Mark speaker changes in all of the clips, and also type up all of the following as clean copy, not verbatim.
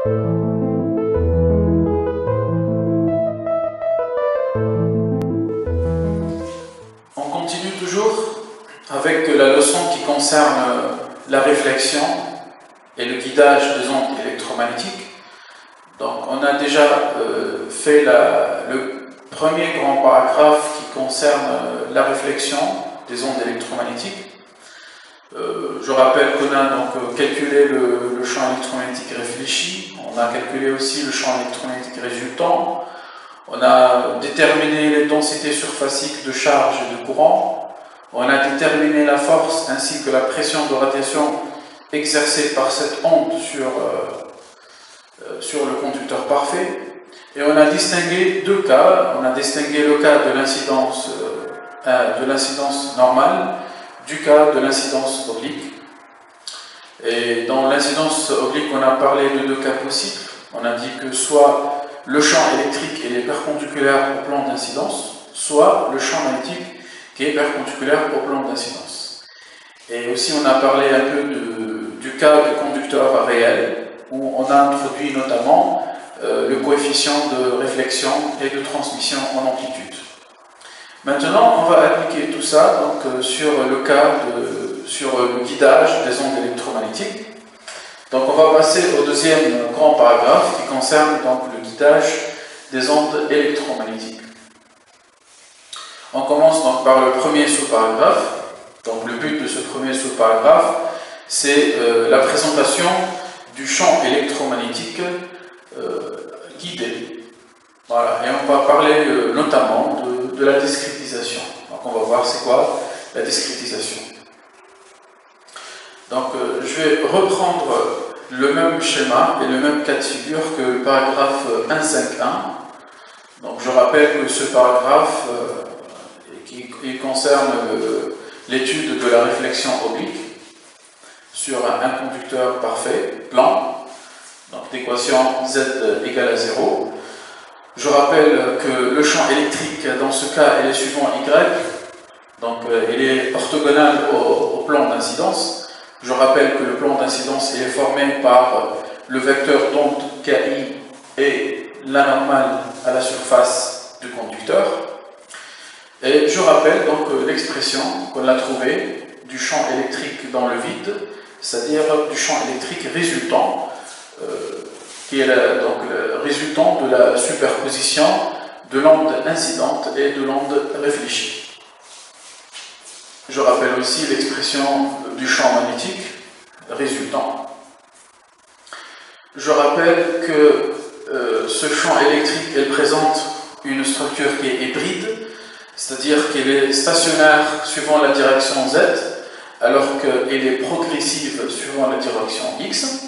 Speaker 1: On continue toujours avec la leçon qui concerne la réflexion et le guidage des ondes électromagnétiques. Donc on a déjà fait le premier grand paragraphe qui concerne la réflexion des ondes électromagnétiques. Je rappelle qu'on a donc calculé le champ électromagnétique réfléchi, on a calculé aussi le champ électromagnétique résultant, on a déterminé les densités surfaciques de charge et de courant, on a déterminé la force ainsi que la pression de radiation exercée par cette onde sur le conducteur parfait, et on a distingué deux cas. On a distingué le cas de l'incidence normale du cas de l'incidence oblique. Et dans l'incidence oblique, on a parlé de deux cas possibles. On a dit que soit le champ électrique est perpendiculaire au plan d'incidence, soit le champ magnétique qui est perpendiculaire au plan d'incidence. Et aussi on a parlé un peu du cas du conducteur réel, où on a introduit notamment le coefficient de réflexion et de transmission en amplitude. Maintenant, on va appliquer tout ça donc, sur le guidage des ondes électromagnétiques. Donc on va passer au deuxième grand paragraphe qui concerne donc, le guidage des ondes électromagnétiques. On commence donc par le premier sous-paragraphe. Donc le but de ce premier sous-paragraphe, c'est la présentation du champ électromagnétique guidé. Voilà, et on va parler notamment de la discrétisation. Donc on va voir c'est quoi la discrétisation. Donc je vais reprendre le même schéma et le même cas de figure que le paragraphe 1.5.1. Donc je rappelle que ce paragraphe qui concerne l'étude de la réflexion oblique sur un conducteur parfait, plan, donc d'équation Z égale à 0. Je rappelle que le champ électrique, dans ce cas, est suivant Y, donc il est orthogonal au plan d'incidence. Je rappelle que le plan d'incidence est formé par le vecteur d'onde KI et la normale à la surface du conducteur. Et je rappelle donc l'expression qu'on a trouvée du champ électrique dans le vide, c'est-à-dire du champ électrique résultant, qui est donc le résultant de la superposition de l'onde incidente et de l'onde réfléchie. Je rappelle aussi l'expression du champ magnétique résultant. Je rappelle que ce champ électrique elle présente une structure qui est hybride, c'est-à-dire qu'elle est stationnaire suivant la direction Z, alors qu'elle est progressive suivant la direction X.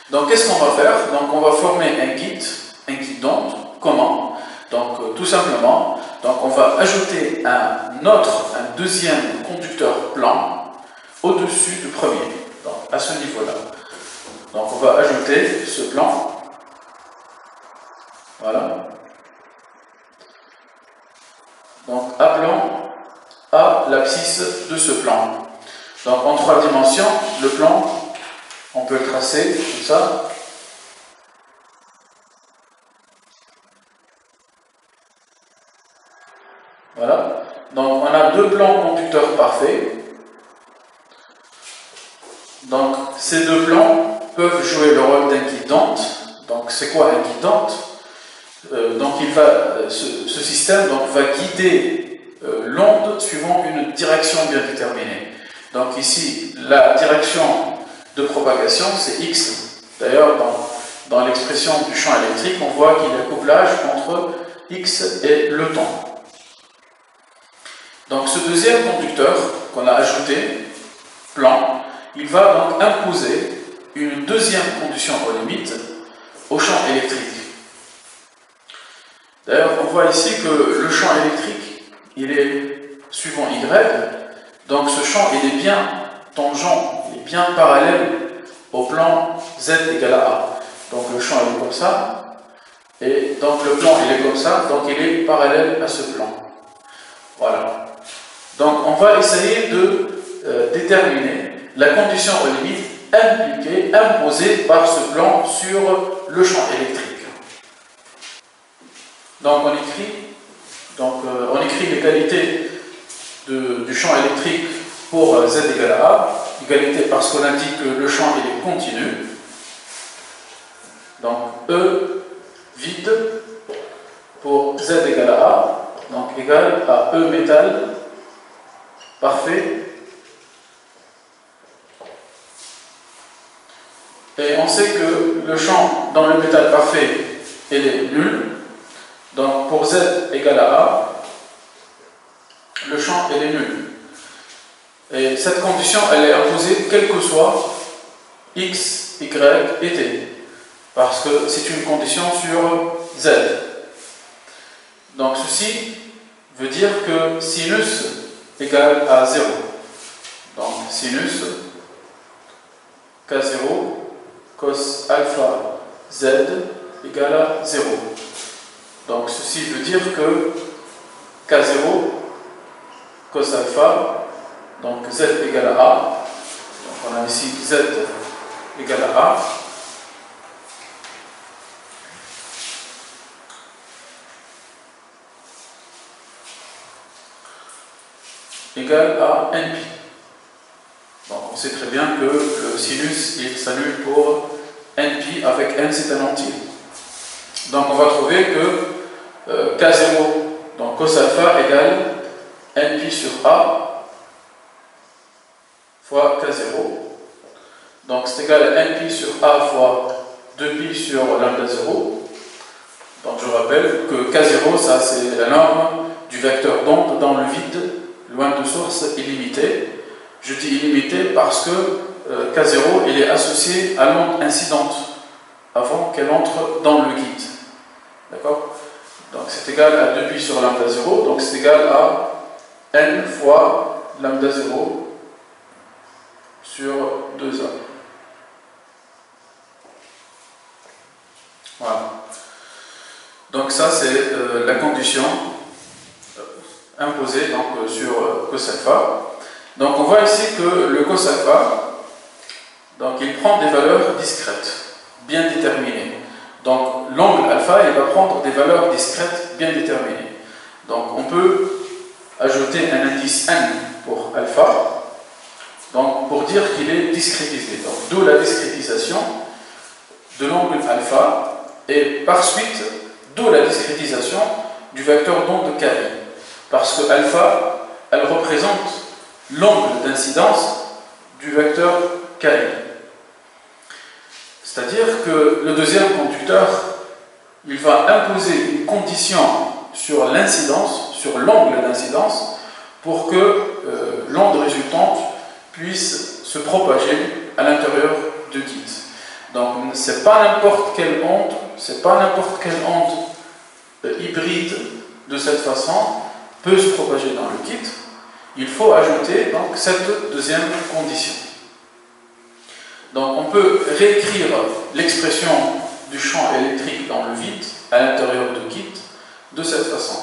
Speaker 1: Donc qu'est-ce qu'on va faire? Donc on va former un guide d'onde. Comment? Donc tout simplement, donc on va ajouter un deuxième conducteur plan au-dessus du premier, donc à ce niveau-là. Donc on va ajouter ce plan, voilà. Donc appelons A l'abscisse de ce plan. Donc en 3 dimensions, le plan, on peut le tracer comme ça. Voilà. Donc on a deux plans conducteurs parfaits. Donc ces deux plans peuvent jouer le rôle d'un guide-onde. Donc c'est quoi un guide-onde? Donc ce système donc, va guider l'onde suivant une direction bien déterminée. Donc ici, la direction de propagation, c'est X. D'ailleurs, dans l'expression du champ électrique, on voit qu'il y a couplage entre X et le temps. Donc ce deuxième conducteur qu'on a ajouté, plan, il va donc imposer une deuxième condition aux limites au champ électrique. D'ailleurs, on voit ici que le champ électrique, il est suivant Y, donc ce champ, il est bien tangent, il est bien parallèle au plan Z égale à A. Donc le champ, il est comme ça, et donc le plan, il est comme ça, donc il est parallèle à ce plan. Voilà. Donc on va essayer de déterminer la condition aux limites impliquée, imposée par ce plan sur le champ électrique. Donc on écrit l'égalité du champ électrique pour Z égale à A, égalité parce qu'on a dit que le champ il est continu. Donc E vide pour Z égale à A, donc égal à E métal parfait. Et on sait que le champ dans le métal parfait il est nul. Donc pour Z égale à A, le champ il est nul. Et cette condition elle est imposée quel que soit X, Y et T. Parce que c'est une condition sur Z. Donc ceci veut dire que sinus égale à 0. Donc sinus K0 cos alpha Z égale à 0. Donc ceci veut dire que K0 cos alpha, donc Z égale à A. Donc on a ici Z égale à A. Égale à NP. Donc on sait très bien que le sinus il s'annule pour NP avec N c'est un entier. Donc on va trouver que K0, donc cos alpha égale NP sur A fois K0. Donc c'est égal à NP sur A fois 2pi sur lambda 0. Donc je rappelle que K0 ça c'est la norme du vecteur d'onde dans le vide loin de source illimitée. Je dis illimité parce que K0 il est associé à l'onde incidente avant qu'elle entre dans le guide. D'accord? Donc c'est égal à 2pi sur lambda 0, donc c'est égal à n fois lambda 0 sur 2a. Voilà. Donc ça c'est la condition imposée donc, sur cos alpha. Donc on voit ici que le cos alpha, donc il prend des valeurs discrètes, bien déterminées. Donc l'angle alpha, il va prendre des valeurs discrètes, bien déterminées. Donc on peut ajouter un indice n pour alpha, donc pour dire qu'il est discrétisé. Donc d'où la discrétisation de l'angle alpha, et par suite, d'où la discrétisation du vecteur d'onde Ki. Parce que alpha, elle représente l'angle d'incidence du vecteur Ki. C'est-à-dire que le deuxième conducteur, il va imposer une condition sur l'incidence, sur l'angle d'incidence, pour que l'onde résultante puisse se propager à l'intérieur du guide. Donc, c'est pas n'importe quelle onde, c'est pas n'importe quelle onde hybride de cette façon peut se propager dans le guide. Il faut ajouter donc cette deuxième condition. Donc on peut réécrire l'expression du champ électrique dans le vide à l'intérieur du guide de cette façon.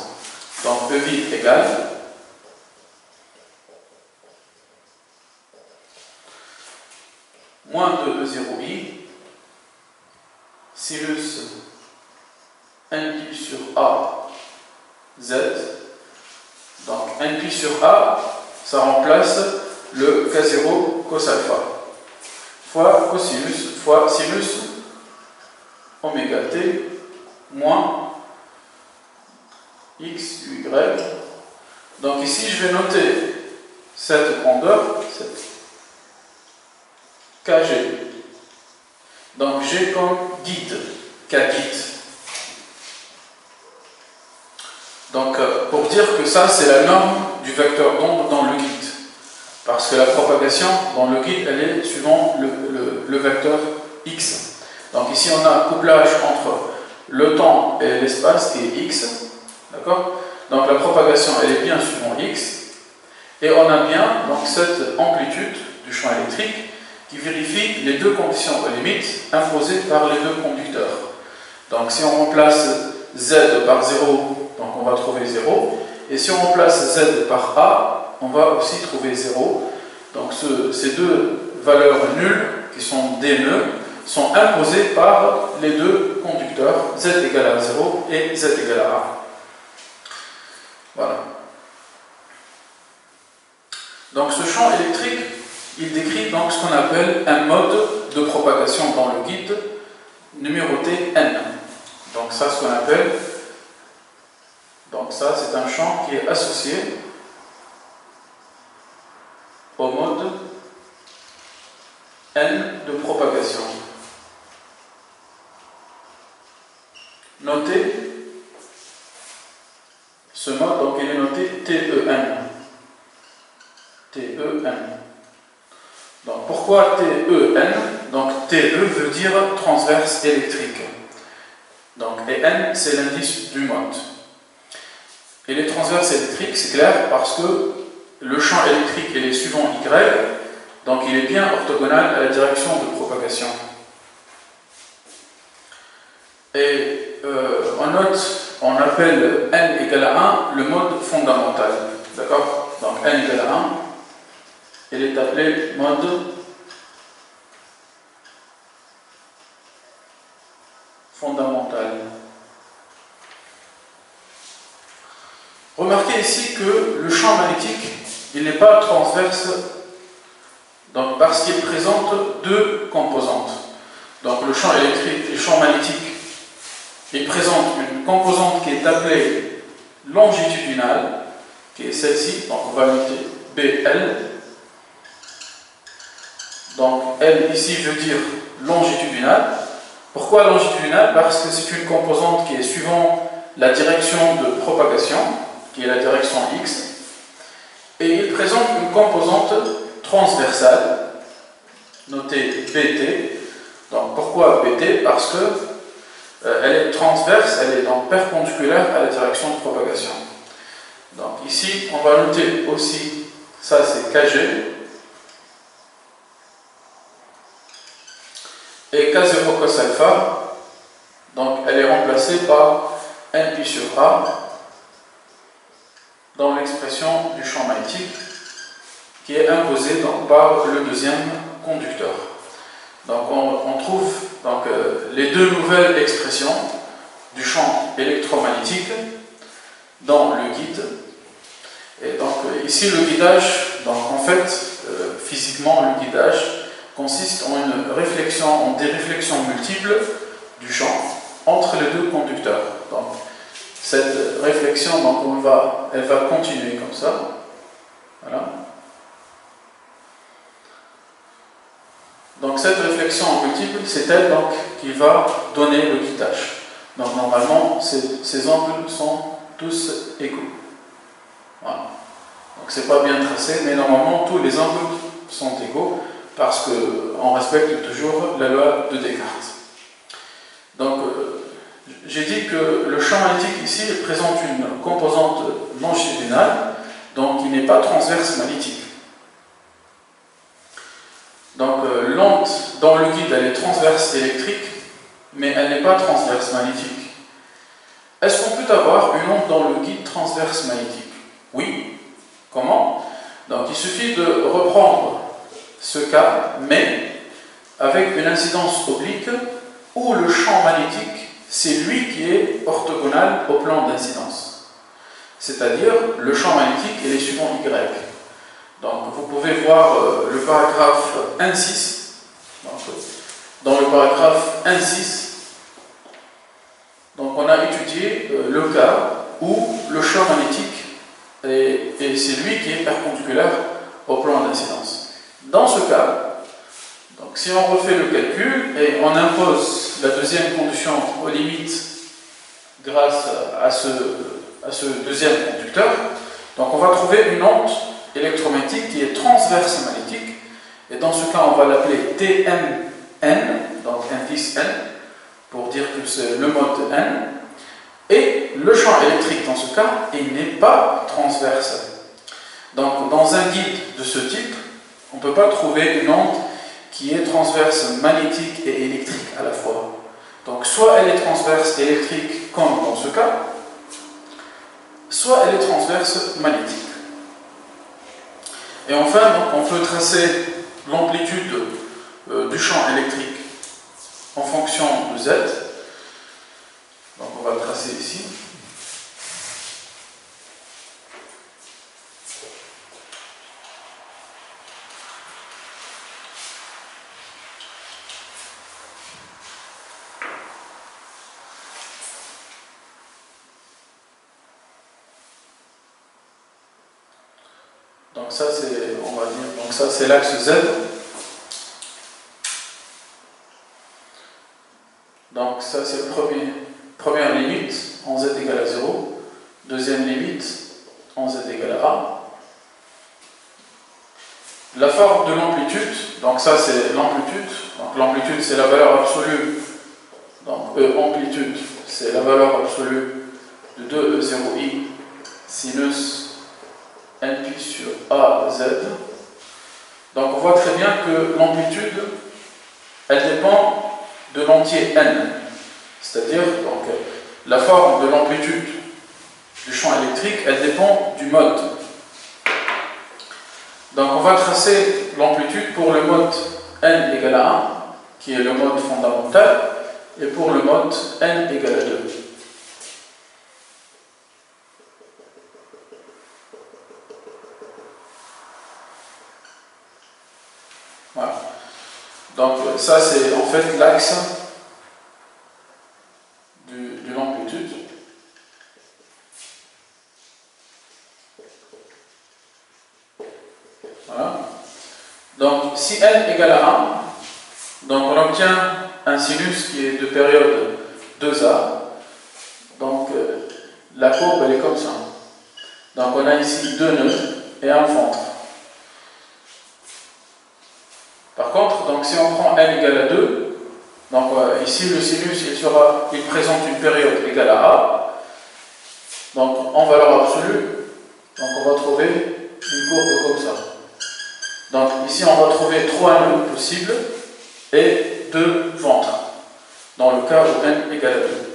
Speaker 1: Donc E vide égale moins de E0i sinus NP sur A Z. Donc NP sur A, ça remplace le K0 cos alpha fois cosinus fois sinus oméga t moins x y. Donc ici je vais noter cette grandeur, cette kg. Donc j'ai comme guide, K guide. Donc pour dire que ça c'est la norme du vecteur d'onde dans le guide. Parce que la propagation dans le guide, elle est suivant le vecteur x. Donc ici on a un couplage entre le temps et l'espace qui est x. D'accord? Donc la propagation, elle est bien suivant x. Et on a bien donc, cette amplitude du champ électrique qui vérifie les deux conditions aux limites imposées par les deux conducteurs. Donc si on remplace z par 0, donc on va trouver 0. Et si on remplace z par a, on va aussi trouver 0. Donc ces deux valeurs nulles qui sont des nœuds, sont imposés par les deux conducteurs, Z égale à 0 et Z égale à 1. Voilà. Donc ce champ électrique, il décrit donc ce qu'on appelle un mode de propagation dans le guide numéroté N. Donc ça, ce qu'on appelle, donc ça c'est un champ qui est associé au mode N de propagation. Notez ce mode, donc il est noté TEN. TEN. Donc pourquoi TEN? Donc TE veut dire transverse électrique. Donc et N c'est l'indice du mode. Et les transverses électriques, c'est clair parce que le champ électrique il est suivant Y, donc il est bien orthogonal à la direction de propagation. Et on note, on appelle N égale à 1 le mode fondamental. D'accord? Donc N égale à 1, il est appelé mode fondamental. Remarquez ici que le champ magnétique, il n'est pas transverse, donc parce qu'il présente deux composantes. Donc le champ électrique et le champ magnétique, il présente une composante qui est appelée longitudinale, qui est celle-ci, donc on va noter BL. Donc L ici veut dire longitudinale. Pourquoi longitudinale? Parce que c'est une composante qui est suivant la direction de propagation, qui est la direction X, et il présente une composante transversale, notée BT. Donc pourquoi BT? Parce que elle est transverse, elle est donc perpendiculaire à la direction de propagation. Donc ici, on va noter aussi, ça c'est KG, et K0 cos alpha, donc elle est remplacée par NP sur A dans l'expression du champ magnétique qui est imposée donc, par le deuxième conducteur. Donc on trouve donc, les deux nouvelles expressions du champ électromagnétique dans le guide. Et donc ici le guidage, donc en fait physiquement le guidage consiste en une réflexion, en des réflexions multiples du champ entre les deux conducteurs. Donc cette réflexion, donc elle va continuer comme ça. Voilà. Donc cette réflexion multiple, c'est elle donc, qui va donner le guidage. Donc normalement, ces angles sont tous égaux. Voilà. Donc c'est pas bien tracé, mais normalement tous les angles sont égaux parce qu'on respecte toujours la loi de Descartes. Donc j'ai dit que le champ magnétique ici présente une composante longitudinale, donc il n'est pas transverse magnétique. Donc l'onde dans le guide elle est transverse électrique, mais elle n'est pas transverse magnétique. Est-ce qu'on peut avoir une onde dans le guide transverse magnétique? Oui. Comment? Donc il suffit de reprendre ce cas, mais avec une incidence oblique où le champ magnétique, c'est lui qui est orthogonal au plan d'incidence. C'est-à-dire, le champ magnétique il est suivant Y. Donc vous pouvez voir le paragraphe 1.6. Dans le paragraphe 1.6, donc on a étudié le cas où le champ magnétique et c'est lui qui est perpendiculaire au plan d'incidence. Dans ce cas, donc si on refait le calcul et on impose la deuxième condition aux limites grâce à ce deuxième conducteur, donc on va trouver une onde électromagnétique qui est transverse magnétique, et dans ce cas on va l'appeler TMN, donc indice N, pour dire que c'est le mode N, et le champ électrique dans ce cas, il n'est pas transverse. Donc dans un guide de ce type, on ne peut pas trouver une onde qui est transverse magnétique et électrique à la fois. Donc soit elle est transverse électrique comme dans ce cas, soit elle est transverse magnétique. Et enfin, donc, on peut tracer l'amplitude du champ électrique en fonction de Z. Donc on va le tracer ici. Donc ça c'est, on va dire, donc ça c'est l'axe Z. Donc ça c'est première limite en Z égale à 0, deuxième limite en Z égale à A. La forme de l'amplitude, donc ça c'est l'amplitude, donc l'amplitude c'est la valeur absolue, donc E amplitude c'est la valeur absolue de 2E0i sinus NP sur AZ. Donc on voit très bien que l'amplitude, elle dépend de l'entier n, c'est-à-dire donc la forme de l'amplitude du champ électrique, elle dépend du mode. Donc on va tracer l'amplitude pour le mode n égale à 1, qui est le mode fondamental, et pour le mode n égale à 2. Voilà. Donc ça c'est en fait l'axe de l'amplitude. Voilà. Donc si n égale à 1, donc on obtient un sinus qui est de période 2a. Donc la courbe elle est comme ça. Donc on a ici deux nœuds et un ventre. Par contre, donc si on prend n égale à 2, donc ici le sinus il présente une période égale à a. Donc en valeur absolue, donc on va trouver une courbe comme ça. Donc ici on va trouver 3 nœuds possibles et 2 ventres, dans le cas où n égale à 2.